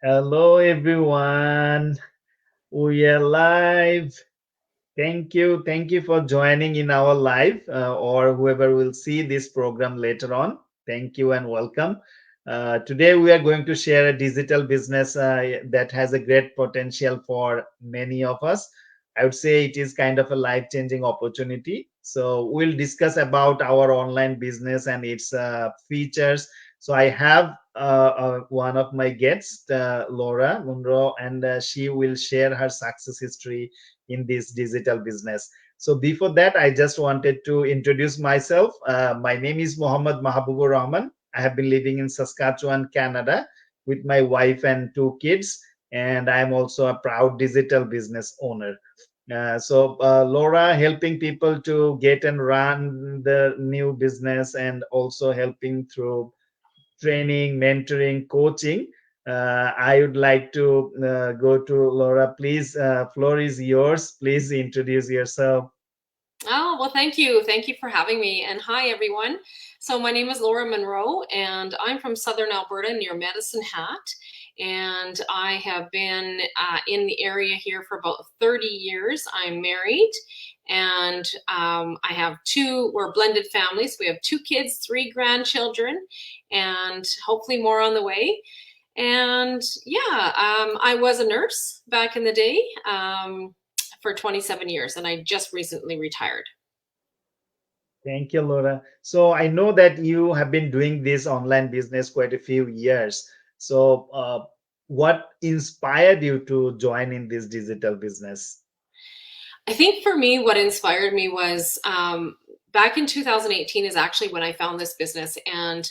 Hello, everyone. We are live. Thank you for joining in our live, or whoever will see this program later on. Thank you and welcome. Today, we are going to share a digital business that has a great potential for many of us. I would say it is kind of a life-changing opportunity. So, we'll discuss about our online business and its features. So, I have one of my guests, Laura Munro, and she will share her success history in this digital business. So before that, I just wanted to introduce myself. My name is Mohammad Mahabubur Rahman. I have been living in Saskatchewan, Canada, with my wife and two kids, and I am also a proud digital business owner. Laura helping people to get and run the new business and also helping through training, mentoring, coaching. I would like to go to Laura. Please, floor is yours. Please introduce yourself. Oh, well, thank you. Thank you for having me. And hi, everyone. So, my name is Laura Monroe, and I'm from Southern Alberta near Medicine Hat. And I have been in the area here for about 30 years. I'm married, and I have we're a blended family. So, we have two kids, three grandchildren, and hopefully more on the way. And yeah, I was a nurse back in the day. For 27 years, and I just recently retired. Thank you, Laura. So I know that you have been doing this online business quite a few years. So, what inspired you to join in this digital business? I think for me, what inspired me was back in 2018 is actually when I found this business. And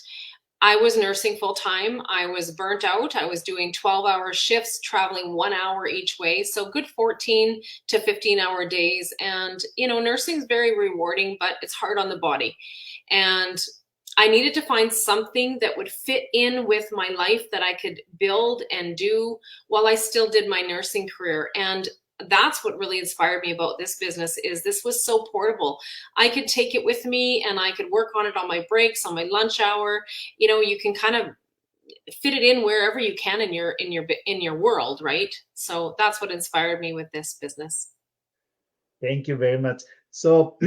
I was nursing full time. I was burnt out. I was doing 12-hour shifts, traveling 1 hour each way. So good 14 to 15-hour days. And, nursing is very rewarding, but it's hard on the body. And I needed to find something that would fit in with my life that I could build and do while I still did my nursing career. And that's what really inspired me about this business is this was so portable. I could take it with me and I could work on it on my breaks, on my lunch hour. You can kind of fit it in wherever you can in your world, right? So that's what inspired me with this business. Thank you very much. So,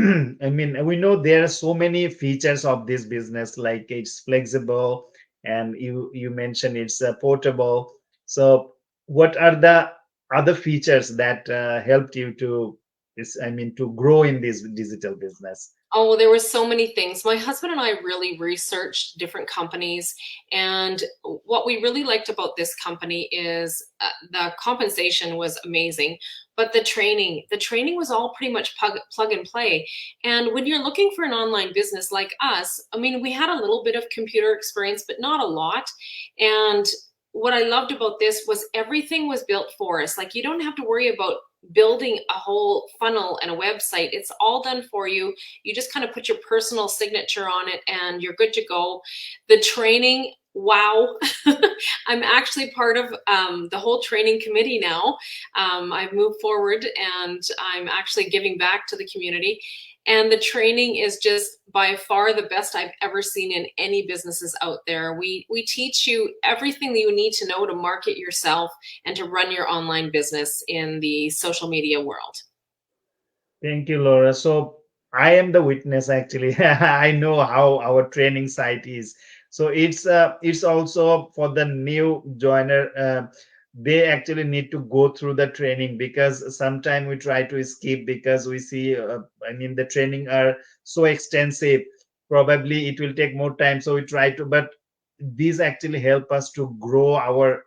I mean, we know there are so many features of this business, like it's flexible, and you mentioned it's portable. So, what are the other features that helped you to to grow in this digital business? Oh, well, there were so many things. My husband and I really researched different companies, and what we really liked about this company is the compensation was amazing, but the training was all pretty much plug and play. And when you're looking for an online business like us, I mean, we had a little bit of computer experience, but not a lot. And what I loved about this was everything was built for us. Like, you don't have to worry about building a whole funnel and a website. It's all done for you. You just kind of put your personal signature on it and you're good to go. The training, wow. I'm actually part of the whole training committee now. I've moved forward and I'm actually giving back to the community. And the training is just by far the best I've ever seen in any businesses out there. We teach you everything that you need to know to market yourself and to run your online business in the social media world. Thank you, Laura. So I am the witness actually. I know how our training site is. So it's also for the new joiner. They actually need to go through the training because sometimes we try to skip because we see. The training are so extensive. Probably it will take more time. So we try to, but these actually help us to grow our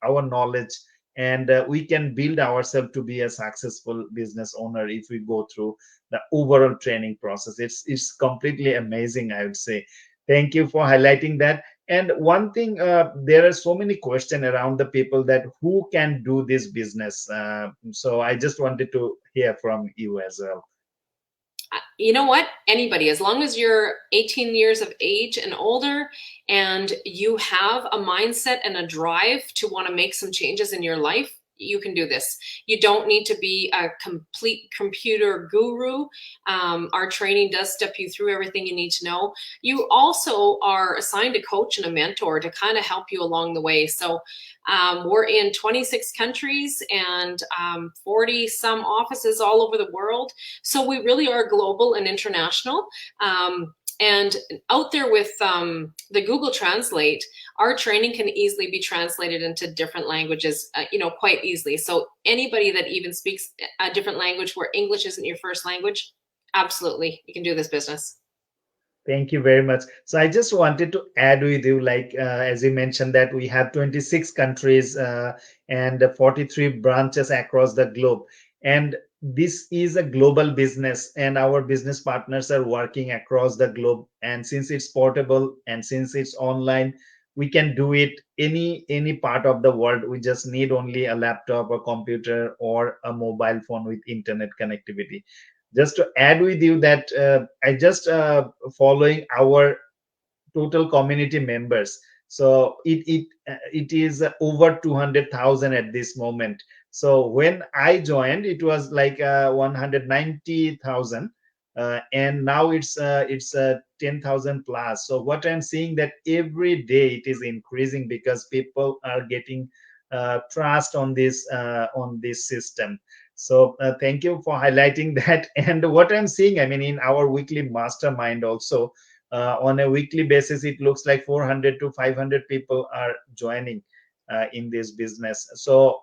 knowledge, and we can build ourselves to be a successful business owner if we go through the overall training process. It's completely amazing, I would say. Thank you for highlighting that. And one thing, there are so many questions around the people that who can do this business. So I just wanted to hear from you as well. You know what? Anybody, as long as you're 18 years of age and older and you have a mindset and a drive to want to make some changes in your life, you can do this. You don't need to be a complete computer guru. Our training does step you through everything you need to know. You also are assigned a coach and a mentor to kind of help you along the way. So we're in 26 countries and 40 some offices all over the world. So we really are global and international. And out there with the Google Translate, our training can easily be translated into different languages, quite easily. So anybody that even speaks a different language where English isn't your first language, absolutely, you can do this business. Thank you very much. So I just wanted to add with you, like as you mentioned, that we have 26 countries and 43 branches across the globe, and this is a global business, and our business partners are working across the globe. And since it's portable and since it's online, we can do it any part of the world. We just need only a laptop, a computer, or a mobile phone with internet connectivity. Just to add with you that I just following our total community members, so it is over 200,000 at this moment. So when I joined, it was like 190,000, and now it's 10,000 plus. So what I'm seeing, that every day it is increasing because people are getting trust on this system. So thank you for highlighting that. And what I'm seeing, I mean, in our weekly mastermind also, on a weekly basis, it looks like 400 to 500 people are joining in this business. So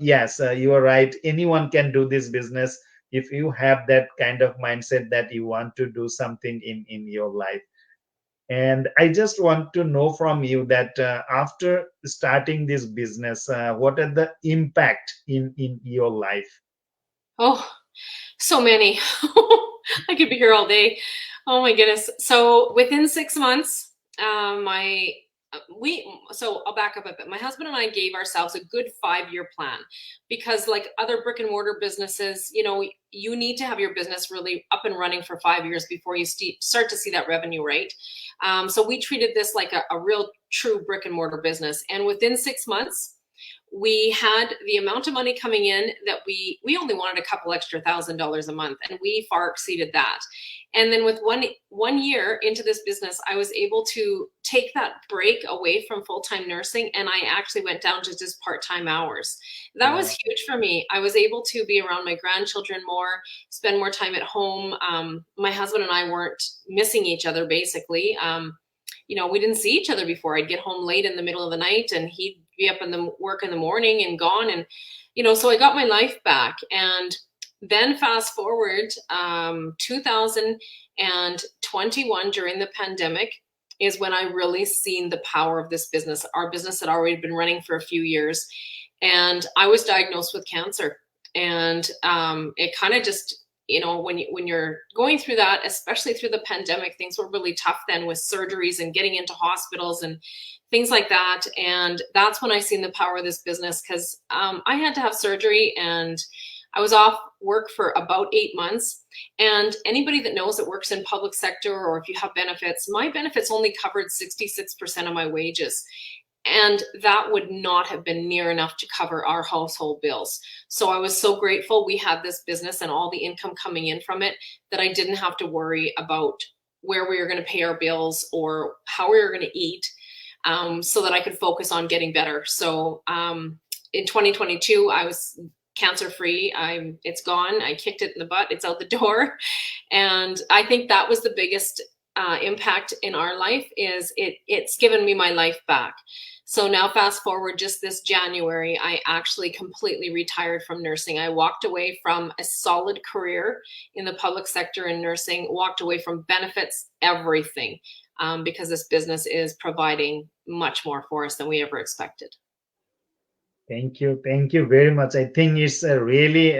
yes, you are right. Anyone can do this business if you have that kind of mindset that you want to do something in your life. And I just want to know from you that after starting this business, what are the impact in your life? Oh, so many. I could be here all day. Oh my goodness. So within 6 months, my we so I'll back up a bit. My husband and I gave ourselves a good 5-year plan because, like other brick and mortar businesses, you need to have your business really up and running for 5 years before you start to see that revenue, right? So we treated this like a real true brick and mortar business, and within 6 months we had the amount of money coming in that we only wanted a couple extra $1,000 a month, and we far exceeded that. And then with one year into this business, I was able to take that break away from full-time nursing, and I actually went down to just part-time hours. That was Wow. huge for me. I was able to be around my grandchildren more, spend more time at home. My husband and I weren't missing each other, basically. We didn't see each other before. I'd get home late in the middle of the night and he'd be up in the work in the morning and gone. And, so I got my life back. And then fast forward, 2021, during the pandemic, is when I really seen the power of this business. Our business had already been running for a few years, and I was diagnosed with cancer. And it kind of just, when you're going through that, especially through the pandemic, things were really tough then with surgeries and getting into hospitals and things like that. And that's when I seen the power of this business, because I had to have surgery and I was off work for about 8 months. And anybody that knows that works in public sector, or if you have benefits, my benefits only covered 66% of my wages. And that would not have been near enough to cover our household bills. So I was so grateful we had this business and all the income coming in from it, that I didn't have to worry about where we were going to pay our bills or how we were going to eat, so that I could focus on getting better. So in 2022, I was cancer free. It's gone. I kicked it in the butt. It's out the door. And I think that was the biggest impact in our life, is it's given me my life back. So now fast forward, just this January, I actually completely retired from nursing. I walked away from a solid career in the public sector in nursing, walked away from benefits, everything, because this business is providing much more for us than we ever expected. Thank you very much. I think it's really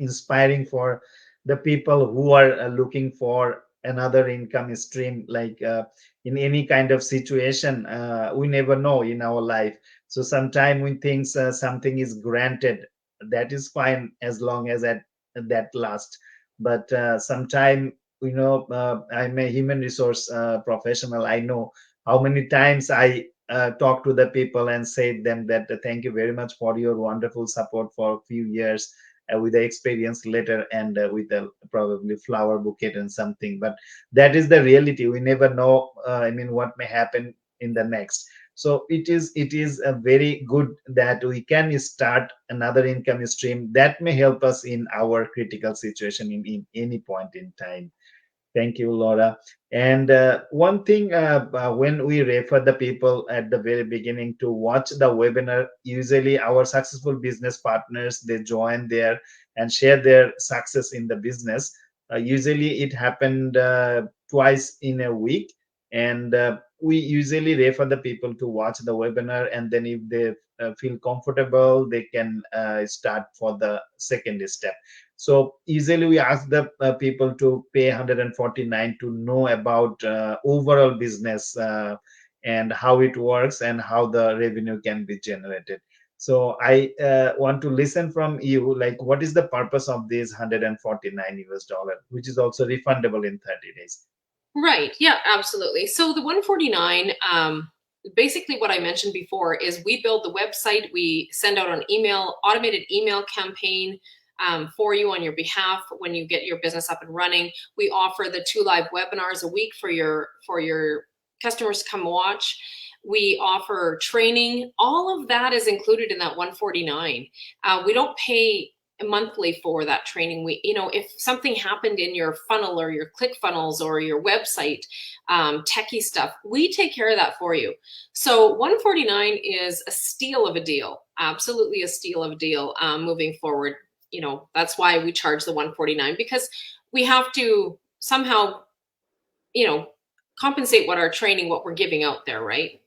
inspiring for the people who are looking for another income stream, like in any kind of situation. We never know in our life. So sometimes we think something is granted, that is fine as long as that lasts. But sometimes, I'm a human resource professional. I know how many times I talk to the people and say them that thank you very much for your wonderful support for a few years, with the experience letter and with a probably flower bouquet and something. But that is the reality. We never know, I mean, what may happen in the next. So it is a very good that we can start another income stream that may help us in our critical situation in any point in time. Thank you, Laura. And one thing, when we refer the people at the very beginning to watch the webinar, usually our successful business partners, they join there and share their success in the business. Usually it happened twice in a week. And we usually refer the people to watch the webinar. And then if they feel comfortable, they can start for the second step. So usually we ask the people to pay 149 to know about overall business, and how it works and how the revenue can be generated. So I want to listen from you, like what is the purpose of this 149 US dollar, which is also refundable in 30 days. Right. Yeah, absolutely. So the 149, basically what I mentioned before is we build the website, we send out an automated email campaign for you on your behalf when you get your business up and running. We offer the 2 live webinars a week for your customers to come watch. We offer training. All of that is included in that 149. We don't pay monthly for that training. We, if something happened in your funnel or your click funnels or your website, techie stuff, we take care of that for you. So 149 is a steal of a deal, absolutely a steal of a deal moving forward. That's why we charge the 149, because we have to somehow, compensate what we're giving out there, right?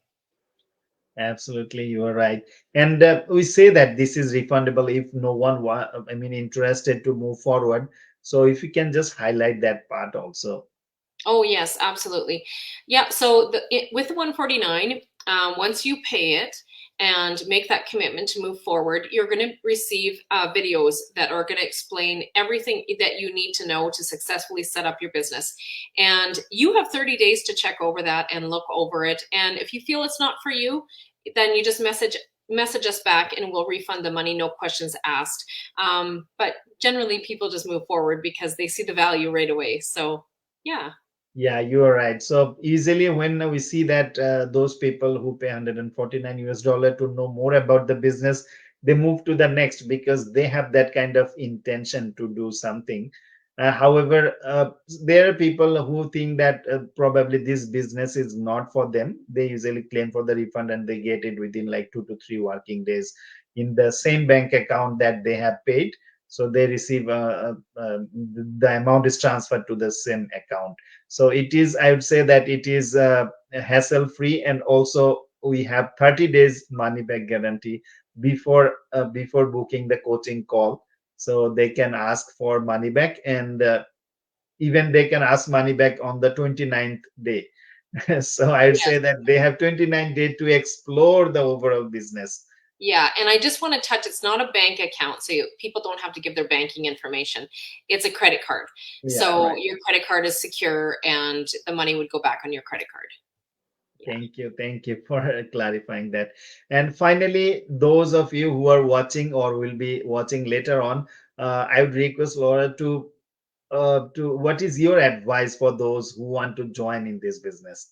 Absolutely, you are right. And we say that this is refundable if no one, I mean, interested to move forward. So if you can just highlight that part also. Oh, yes, absolutely. Yeah. So with the 149, once you pay it and make that commitment to move forward, you're going to receive videos that are going to explain everything that you need to know to successfully set up your business. And you have 30 days to check over that and look over it. And if you feel it's not for you, then you just message us back and we'll refund the money, no questions asked. But generally, people just move forward because they see the value right away. So, yeah. Yeah, you are right. So easily when we see that those people who pay 149 US dollar to know more about the business, they move to the next because they have that kind of intention to do something. However, there are people who think that probably this business is not for them. They usually claim for the refund and they get it within like 2 to 3 working days in the same bank account that they have paid. So they receive the amount is transferred to the same account. So it is, I would say that it is hassle free, and also we have 30 days money back guarantee before booking the coaching call. So they can ask for money back, and even they can ask money back on the 29th day. So I would say that they have 29 days to explore the overall business. Yeah, and I just want to touch, it's not a bank account, so people don't have to give their banking information. It's a credit card. Yeah, So right. your credit card is secure and the money would go back on your credit card. Yeah. Thank you for clarifying that. And finally, those of you who are watching or will be watching later on, I would request Laura to what is your advice for those who want to join in this business?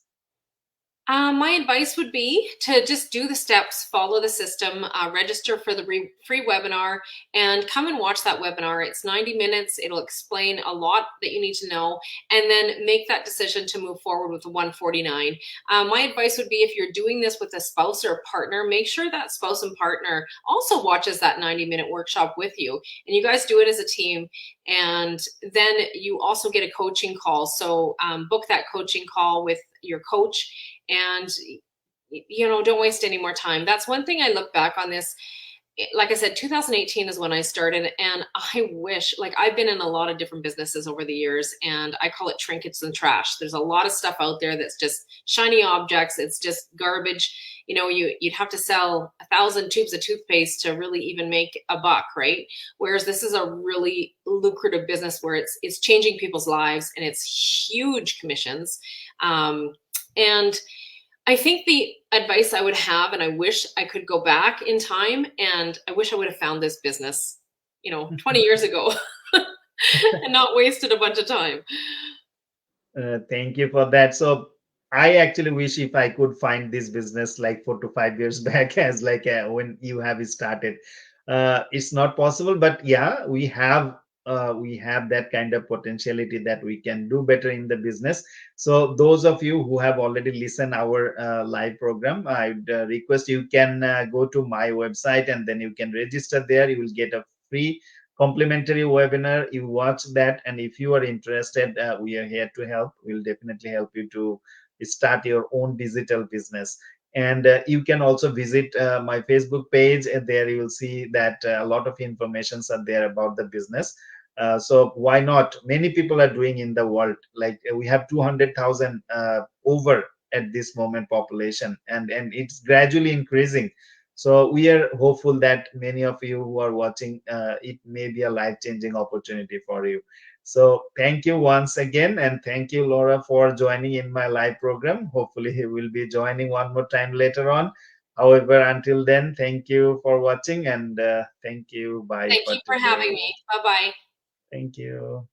My advice would be to just do the steps, follow the system, register for the free webinar, and come and watch that webinar. It's 90 minutes. It'll explain a lot that you need to know, and then make that decision to move forward with the 149. My advice would be, if you're doing this with a spouse or a partner, make sure that spouse and partner also watches that 90-minute workshop with you, and you guys do it as a team. And then you also get a coaching call. So book that coaching call with your coach, and don't waste any more time. That's one thing I look back on this. Like I said, 2018 is when I started, and I wish, like, I've been in a lot of different businesses over the years, and I call it trinkets and trash. There's a lot of stuff out there that's just shiny objects. It's just garbage. You'd have to sell 1,000 tubes of toothpaste to really even make a buck, right? Whereas this is a really lucrative business where it's changing people's lives, and it's huge commissions. And I think the advice I would have, and I wish I could go back in time, and I wish I would have found this business, 20 years ago and not wasted a bunch of time. Thank you for that. So I actually wish if I could find this business like 4 to 5 years back, as like when you have started. It's not possible, but yeah, we have that kind of potentiality that we can do better in the business. So those of you who have already listened our live program, I would request you can go to my website and then you can register there. You will get a free complimentary webinar. You watch that, and if you are interested, we are here to help. We'll definitely help you to start your own digital business. And you can also visit my Facebook page, and there you will see that a lot of informations are there about the business. So why not? Many people are doing in the world. Like we have 200,000 over at this moment population, and it's gradually increasing. So we are hopeful that many of you who are watching, it may be a life-changing opportunity for you. So thank you once again, and thank you, Laura, for joining in my live program. Hopefully, he will be joining one more time later on. However, until then, thank you for watching, and thank you. Bye Thank for you for having today. me. Bye bye. Thank you.